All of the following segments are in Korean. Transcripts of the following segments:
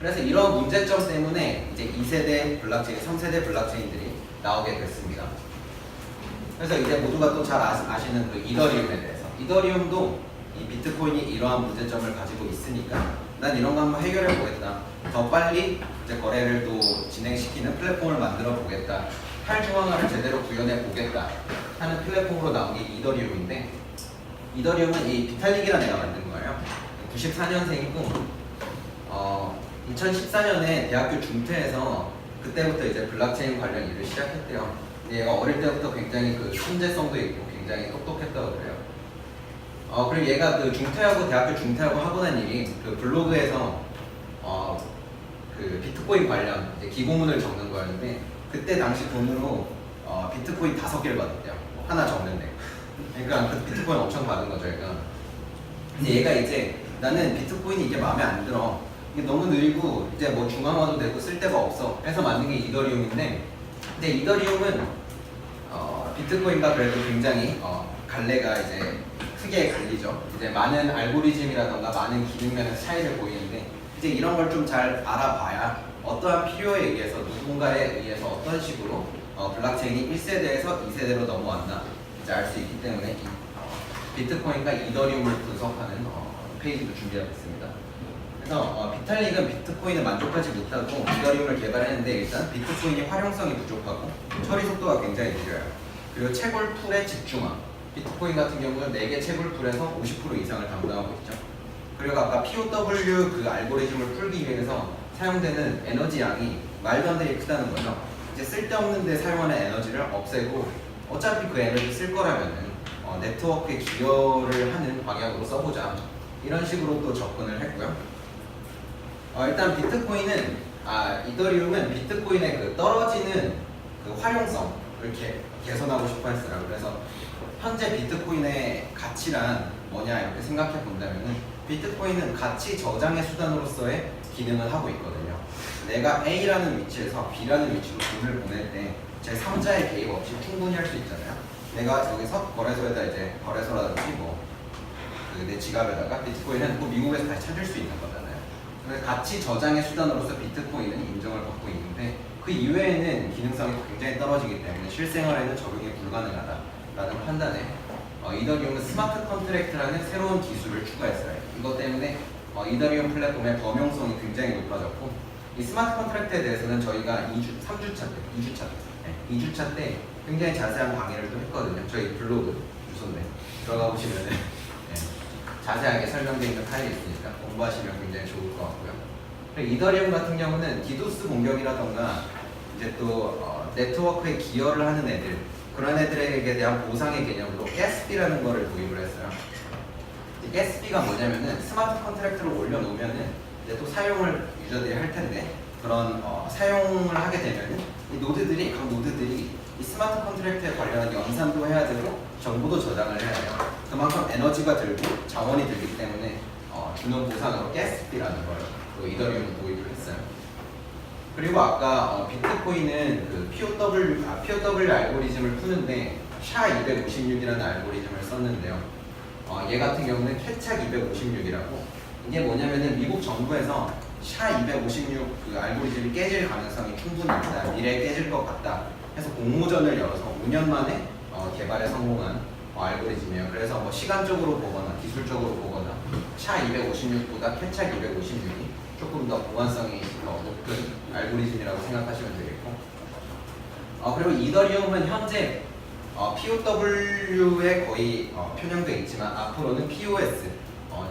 그래서 이런 문제점 때문에 이제 2세대 블록체인, 3세대 블록체인들이 나오게 됐습니다. 그래서 이제 모두가 또 잘 아시는 그 이더리움에 대해서, 이더리움도 이 비트코인이 이러한 문제점을 가지고 있으니까 난 이런 거 한번 해결해 보겠다, 더 빨리 이제 거래를 또 진행시키는 플랫폼을 만들어 보겠다, 탈중앙화를 제대로 구현해 보겠다 하는 플랫폼으로 나온 게 이더리움인데, 이더리움은 이 비탈릭이라는 애가 만든 거예요. 94년생이고 2014년에 대학교 중퇴해서 그때부터 이제 블록체인 관련 일을 시작했대요. 근데 얘가 어릴 때부터 굉장히 그 천재성도 있고 굉장히 똑똑했다고 그래요. 그리고 얘가 그 대학교 중퇴하고 하고 난 일이 그 블로그에서 그 비트코인 관련 이제 기고문을 적는 거였는데, 그때 당시 돈으로 비트코인 5개를 받았대요. 하나 적는데. 그러니까 그 비트코인 엄청 받은 거죠, 얘가. 근데 얘가 이제 나는 비트코인이 이게 마음에 안 들어, 이게 너무 느리고 이제 뭐 중앙화도 되고 쓸 데가 없어 해서 만든 게 이더리움인데, 근데 이더리움은 비트코인과 그래도 굉장히 갈래가 이제 크게 갈리죠. 이제 많은 알고리즘이라던가 많은 기능면에서 차이를 보이는데, 이제 이런 걸 좀 잘 알아봐야 어떠한 필요에 의해서 누군가에 의해서 어떤 식으로 블록체인이 1세대에서 2세대로 넘어왔나 이제 알 수 있기 때문에 비트코인과 이더리움을 분석하는 페이지도 준비하고 있습니다. 그래서 비탈릭은 비트코인을 만족하지 못하고 이더리움을 개발했는데, 일단 비트코인이 활용성이 부족하고 처리 속도가 굉장히 느려요. 그리고 채굴풀의 집중화, 비트코인 같은 경우는 4개 채굴풀에서 50% 이상을 담당하고 있죠. 그리고 아까 POW 그 알고리즘을 풀기 위해서 사용되는 에너지 양이 말도 안 되게 크다는 거죠. 이제 쓸데없는 데 사용하는 에너지를 없애고 어차피 그 에너지 쓸 거라면은 네트워크에 기여를 하는 방향으로 써보자, 이런 식으로 또 접근을 했고요. 일단 비트코인은 이더리움은 비트코인의 그 떨어지는 그 활용성을 개선하고 싶어 했어요. 그래서 현재 비트코인의 가치란 뭐냐 이렇게 생각해 본다면은, 비트코인은 가치 저장의 수단으로서의 기능을 하고 있거든요. 내가 A라는 위치에서 B라는 위치로 돈을 보낼 때 제 3자의 개입 없이 충분히 할 수 있잖아요. 내가 여기서 거래소에다 이제 거래소라든지 내 지갑에다가 비트코인은 또 미국에서 다시 찾을 수 있는 거잖아요. 그래서 가치 저장의 수단으로서 비트코인은 인정을 받고 있는데, 그 이외에는 기능성이 굉장히 떨어지기 때문에 실생활에는 적용이 불가능하다라는 판단에 이더리움은 스마트 컨트랙트라는 새로운 기술을 추가했어요. 이것 때문에 이더리움 플랫폼의 범용성이 굉장히 높아졌고, 이 스마트 컨트랙트에 대해서는 저희가 2주차 때 굉장히 자세한 강의를 또 했거든요. 저희 블로그 주소인데 들어가 보시면 자세하게 설명되어 있는 파일이 있으니까 공부하시면 굉장히 좋을 것 같고요. 그리고 이더리움 같은 경우는 디도스 공격이라던가 이제 또 네트워크에 기여를 하는 애들, 그런 애들에게 대한 보상의 개념으로 가스피라는 거를 도입을 했어요. 가스피가 뭐냐면은 스마트 컨트랙트를 올려놓으면은 이제 또 사용을 유저들이 할 텐데, 그런 사용을 하게 되면은 이 노드들이 이 스마트 컨트랙트에 관련한 연산도 해야 되고 정보도 저장을 해야 돼요. 그만큼 에너지가 들고 자원이 들기 때문에 주는 보상으로 가스피라는 걸 또 이더리움을 도입을 했어요. 그리고 아까 비트코인은 그 POW 알고리즘을 푸는데 SHA-256이라는 알고리즘을 썼는데요. 얘 같은 경우는 캐착256이라고, 이게 뭐냐면은 미국 정부에서 SHA-256 그 알고리즘이 깨질 가능성이 충분히 있다, 미래에 깨질 것 같다 해서 공모전을 열어서 5년 만에 개발에 성공한 알고리즘이에요. 그래서 뭐 시간적으로 보거나 기술적으로 보거나 SHA-256보다 캐착256이 조금 더 보안성이 더 높은 알고리즘이라고 생각하시면 되겠고, 그리고 이더리움은 현재 POW에 거의 편향되어 있지만 앞으로는 POS,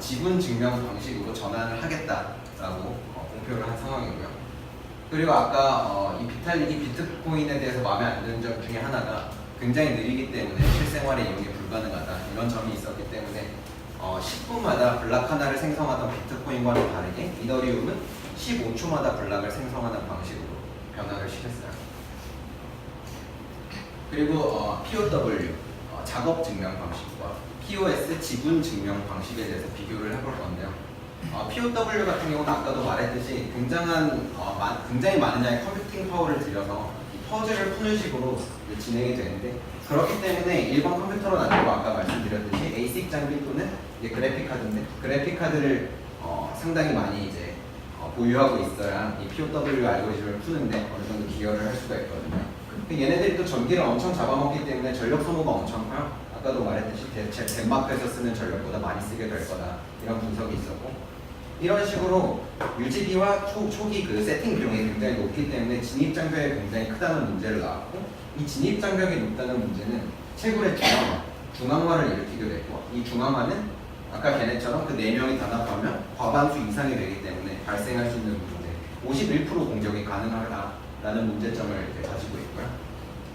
지분 증명 방식으로 전환을 하겠다라고 공표를 한 상황이고요. 그리고 아까 이 비탈릭이 비트코인에 대해서 마음에 안 드는 점 중에 하나가 굉장히 느리기 때문에 실생활에 이용이 불가능하다, 이런 점이 있었기 때문에 10분마다 블락 하나를 생성하던 비트코인과는 다르게 이더리움은 15초마다 블락을 생성하는 방식으로 변화를 시켰어요. 그리고 POW 작업 증명 방식과 POS 지분 증명 방식에 대해서 비교를 해볼 건데요. POW 같은 경우는 아까도 말했듯이 굉장히 많은 양의 컴퓨팅 파워를 들여서 퍼즐을 푸는 식으로 진행이 되는데, 그렇기 때문에 일반 컴퓨터로는 아니고 아까 말씀드렸듯이 ASIC 장비 또는 그래픽 카드인데, 그래픽 카드를 상당히 많이 이제 보유하고 있어야 이 POW 알고리즘을 푸는데 어느 정도 기여를 할 수가 있거든요. 얘네들이 또 전기를 엄청 잡아먹기 때문에 전력 소모가 엄청 커요. 아까도 말했듯이 덴마크에서 쓰는 전력보다 많이 쓰게 될 거다 이런 분석이 있었고, 이런 식으로 유지비와 초기 그 세팅 비용이 굉장히 높기 때문에 진입 장벽이 굉장히 크다는 문제를 나왔고, 이 진입 장벽이 높다는 문제는 채굴의 중앙화를 일으키게 됐고, 이 중앙화는 아까 걔네처럼 그 4명이 단합하면 과반수 이상이 되기 때문에 발생할 수 있는 문제 51% 공격이 가능하다라는 문제점을 이렇게 가지고 있고요.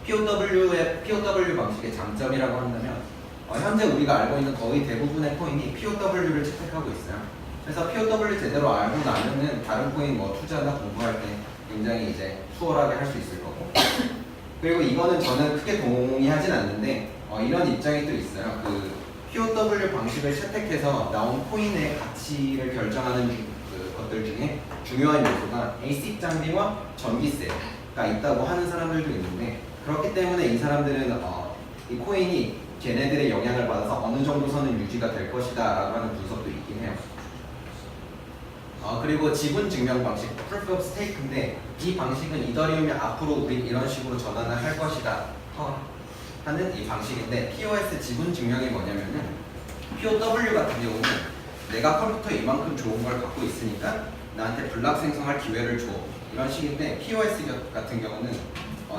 POW 방식의 장점이라고 한다면 현재 우리가 알고 있는 거의 대부분의 코인이 POW를 채택하고 있어요. 그래서 POW 제대로 알고 나면은 다른 코인 뭐 투자나 공부할 때 굉장히 이제 수월하게 할 수 있을 거고, 그리고 이거는 저는 크게 동의하진 않는데 이런 입장이 또 있어요. 그 POW 방식을 채택해서 나온 코인의 가치를 결정하는 것들 중에 중요한 요소가 ASIC 장비와 전기세가 있다고 하는 사람들도 있는데, 그렇기 때문에 이 사람들은 이 코인이 걔네들의 영향을 받아서 어느 정도 선은 유지가 될 것이다 라고 하는 분석도 있긴 해요. 그리고 지분 증명 방식, Proof of Stake인데, 이 방식은 이더리움이 앞으로 우리 이런 식으로 전환을 할 것이다 하는 이 방식인데, POS 지분 증명이 뭐냐면은 POW 같은 경우는 내가 컴퓨터에 이만큼 좋은 걸 갖고 있으니까 나한테 블락 생성할 기회를 줘 이런 식인데, POS 같은 경우는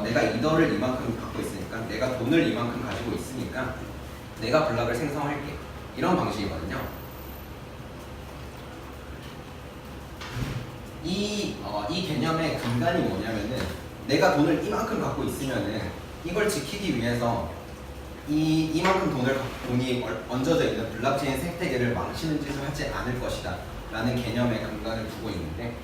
내가 이더를 이만큼 갖고 있으니까, 내가 돈을 이만큼 가지고 있으니까 내가 블락을 생성할게 이런 방식이거든요. 이 개념의 근간이 뭐냐면은, 내가 돈을 이만큼 갖고 있으면은 이걸 지키기 위해서 이만큼 돈이 얹어져 있는 블록체인 생태계를 망치는 짓을 하지 않을 것이다 라는 개념의 근간을 두고 있는데,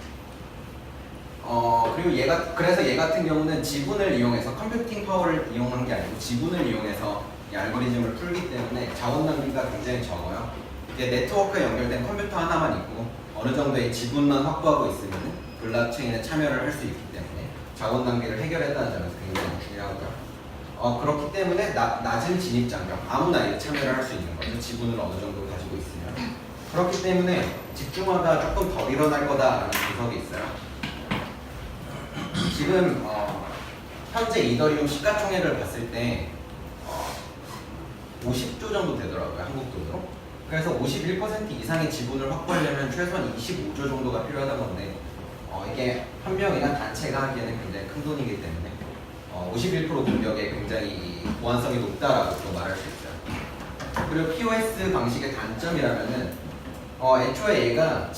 그리고 그래서 얘 같은 경우는 지분을 이용해서 컴퓨팅 파워를 이용한 게 아니고 지분을 이용해서 이 알고리즘을 풀기 때문에 자원 낭비가 굉장히 적어요. 이게 네트워크에 연결된 컴퓨터 하나만 있고 어느 정도의 지분만 확보하고 있으면 블록체인에 참여를 할 수 있기 때문에 자원 낭비를 해결했다는 점에서 굉장히 중요하고요. 그렇기 때문에 낮은 진입 장벽, 아무나 참여를 할 수 있는 거죠. 지분을 어느 정도 가지고 있으면. 그렇기 때문에 집중화가 조금 더 일어날 거다라는 분석이 있어요. 지금 현재 이더리움 시가총액을 봤을 때 50조 정도 되더라고요, 한국 돈으로. 그래서 51% 이상의 지분을 확보하려면 최소한 25조 정도가 필요하다는 건데, 이게 한 명이나 단체가 하기에는 굉장히 큰 돈이기 때문에 51% 공격에 굉장히 보안성이 높다라고 또 말할 수 있어요. 그리고 POS 방식의 단점이라면은 애초에 얘가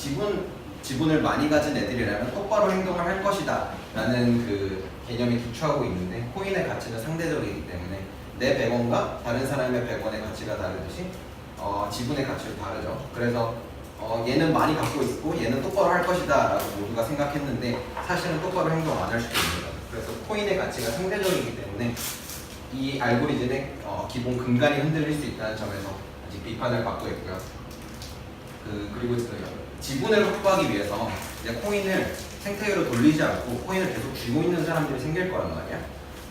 지분을 많이 가진 애들이라면 똑바로 행동을 할 것이다 라는 그 개념이 기초하고 있는데, 코인의 가치는 상대적이기 때문에 내 100원과 다른 사람의 100원의 가치가 다르듯이 지분의 가치도 다르죠. 그래서 얘는 많이 갖고 있고 얘는 똑바로 할 것이다 라고 모두가 생각했는데 사실은 똑바로 행동 안 할 수도 있는 거죠. 그래서 코인의 가치가 상대적이기 때문에 이 알고리즘의 기본 근간이 흔들릴 수 있다는 점에서 아직 비판을 받고 있고요. 그리고 지분을 확보하기 위해서 이제 코인을 생태계로 돌리지 않고 코인을 계속 쥐고 있는 사람들이 생길 거란 말이야.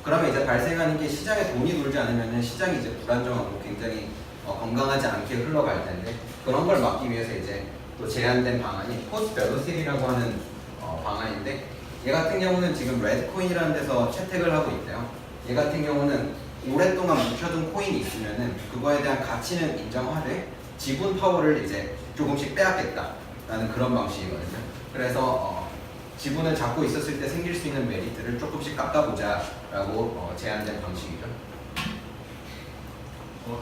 그러면 이제 발생하는 게 시장에 돈이 돌지 않으면 시장이 이제 불안정하고 굉장히 건강하지 않게 흘러갈 텐데, 그런 걸 막기 위해서 이제 또 제안된 방안이 포스트 벨로시티라고 하는 방안인데, 얘 같은 경우는 지금 레드코인이라는 데서 채택을 하고 있대요. 얘 같은 경우는 오랫동안 묵혀둔 코인이 있으면은 그거에 대한 가치는 인정하되 지분 파워를 이제 조금씩 빼앗겠다라는 그런 방식이거든요. 그래서 지분을 잡고 있었을 때 생길 수 있는 메리트를 조금씩 깎아보자라고 제안된 방식이죠.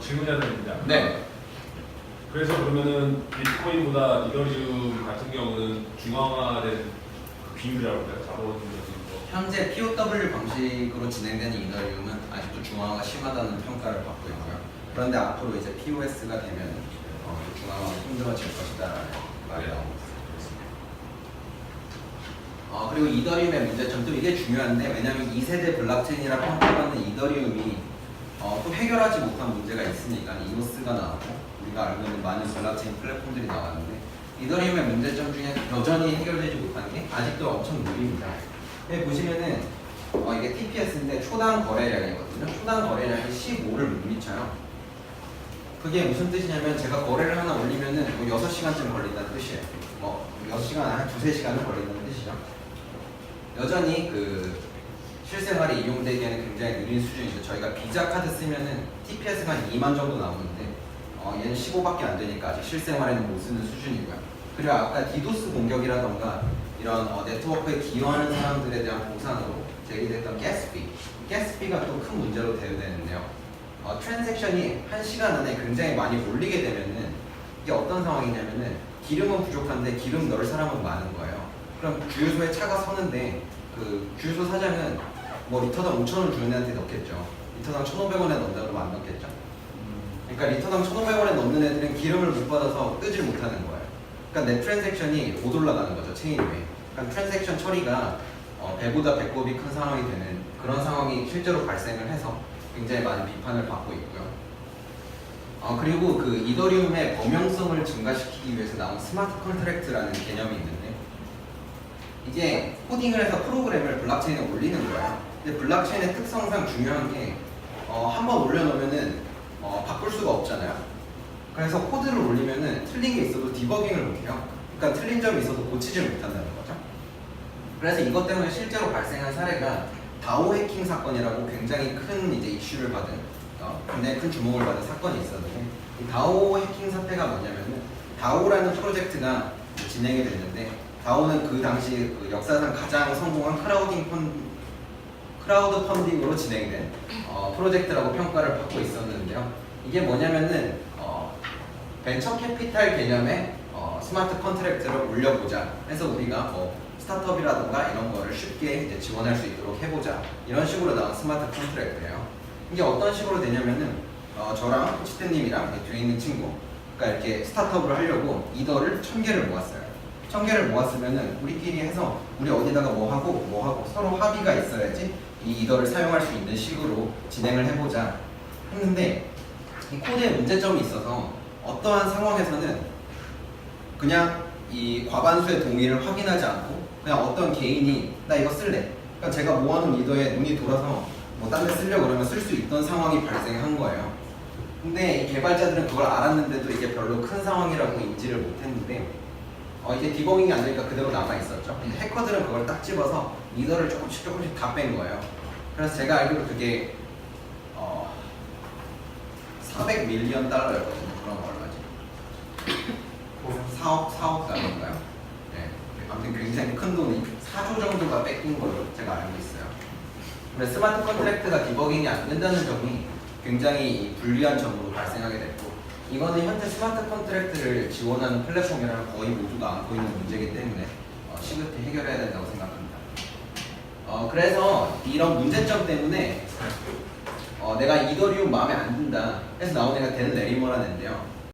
질문이 하나 있습니다. 네. 그래서 그러면은 비트코인보다 이더리움 같은 경우는 중앙화된 비율이라고 할까요? 자본적인 거. 현재 POW 방식으로 진행되는 이더리움은 아직도 중앙화가 심하다는 평가를 받고 있고요. 그런데 앞으로 이제 POS가 되면 중앙화가 힘들어질 것이다라는 말이 나오고 있습니다. 그리고 이더리움의 문제점도 이게 중요한데, 왜냐하면 2세대 블록체인이라 평가받는 이더리움이 또 해결하지 못한 문제가 있으니까 이노스가 나왔고 우리가 알고 있는 많은 블록체인 플랫폼들이 나왔는데, 이더리움의 문제점 중에 여전히 해결되지 못한 게 아직도 엄청 느립니다. 여기 보시면은 이게 TPS인데 초당 거래량이거든요. 초당 거래량이 15를 못 미쳐요. 그게 무슨 뜻이냐면 제가 거래를 하나 올리면은 6시간 6시간쯤 걸린다는 뜻이에요. 뭐 6시간, 한 2-3시간은 걸린다는 뜻이죠. 여전히 그 실생활에 이용되기에는 굉장히 느린 수준이죠. 저희가 비자 카드 쓰면은 TPS가 한 2만 정도 나오는데 얘는 15밖에 안 되니까 아직 실생활에는 못 쓰는 수준이고요. 그리고 아까 디도스 공격이라던가 이런 네트워크에 기여하는 사람들에 대한 보상으로 제기됐던 가스비가 또 큰 문제로 대두되는데요. 트랜잭션이 1시간 안에 굉장히 많이 몰리게 되면은 이게 어떤 상황이냐면은 기름은 부족한데 기름 넣을 사람은 많은 거예요. 그럼 주유소에 차가 서는데 그 주유소 사장은 뭐 리터당 5,000원 주는 애한테 넣겠죠. 리터당 1,500원에 넣는다고 안 넣겠죠. 그러니까 리터당 1,500원에 넣는 애들은 기름을 못 받아서 끄질 못하는 거예요. 그러니까 내 트랜잭션이 못 올라가는 거죠, 체인 위에. 그러니까 트랜잭션 처리가 배보다 배꼽이 큰 상황이 되는 그런 상황이 실제로 발생을 해서 굉장히 많은 비판을 받고 있고요. 그리고 그 이더리움의 범용성을 증가시키기 위해서 나온 스마트 컨트랙트라는 개념이 있는데 이게 코딩을 해서 프로그램을 블록체인에 올리는 거예요. 근데 블록체인의 특성상 중요한 게 한번 올려놓으면은 바꿀 수가 없잖아요. 그래서 코드를 올리면은 틀린 게 있어도 디버깅을 못해요. 그러니까 틀린 점이 있어도 고치질 못한다는 거죠. 그래서 이것 때문에 실제로 발생한 사례가 다오 해킹 사건이라고 굉장히 큰 이제 이슈를 받은 굉장히 큰 주목을 받은 사건이 있었는데 이 다오 해킹 사태가 뭐냐면은 다오라는 프로젝트가 진행이 됐는데 다오는 그 당시 그 역사상 가장 성공한 크라우드 펀딩으로 진행된 프로젝트라고 평가를 받고 있었는데요. 이게 뭐냐면은 벤처 캐피탈 개념의 스마트 컨트랙트를 올려보자 해서 우리가 뭐 스타트업이라든가 이런 거를 쉽게 이제 지원할 수 있도록 해보자 이런 식으로 나온 스마트 컨트랙트예요. 이게 어떤 식으로 되냐면은 저랑 치트님이랑 뒤에 있는 친구 그러니까 이렇게 스타트업을 하려고 이더를 1,000개를 모았어요. 1,000개를 모았으면은 우리끼리 해서 우리 어디다가 뭐 하고 서로 합의가 있어야지 이 이더를 사용할 수 있는 식으로 진행을 해보자 했는데 이 코드에 문제점이 있어서 어떠한 상황에서는 그냥 이 과반수의 동의를 확인하지 않고 그냥 어떤 개인이 나 이거 쓸래. 그러니까 제가 모아놓은 이더에 눈이 돌아서 뭐 딴 데 쓰려고 그러면 쓸 수 있던 상황이 발생한 거예요. 근데 이 개발자들은 그걸 알았는데도 이게 별로 큰 상황이라고 인지를 못했는데 이게 디버깅이 안 되니까 그대로 남아 있었죠. 근데 해커들은 그걸 딱 집어서 이더를 조금씩 다 뺀 거예요. 그래서 제가 알기로 그게 400 밀리언 달러였거든요. 그럼 얼마지? 4억 달러인가요? 네. 아무튼 굉장히 큰 돈이 4조 정도가 뺏긴 걸로 제가 알고 있어요. 근데 스마트 컨트랙트가 디버깅이 안 된다는 점이 굉장히 불리한 점으로 발생하게 됐고 이거는 현재 스마트 컨트랙트를 지원하는 플랫폼이라면 거의 모두가 안고 있는 문제이기 때문에 시급히 해결해야 된다고 생각합니다. 그래서 이런 문제점 때문에 내가 이더리움 마음에 안 든다 해서 나온 애가 댄 레리머라는 애인데요.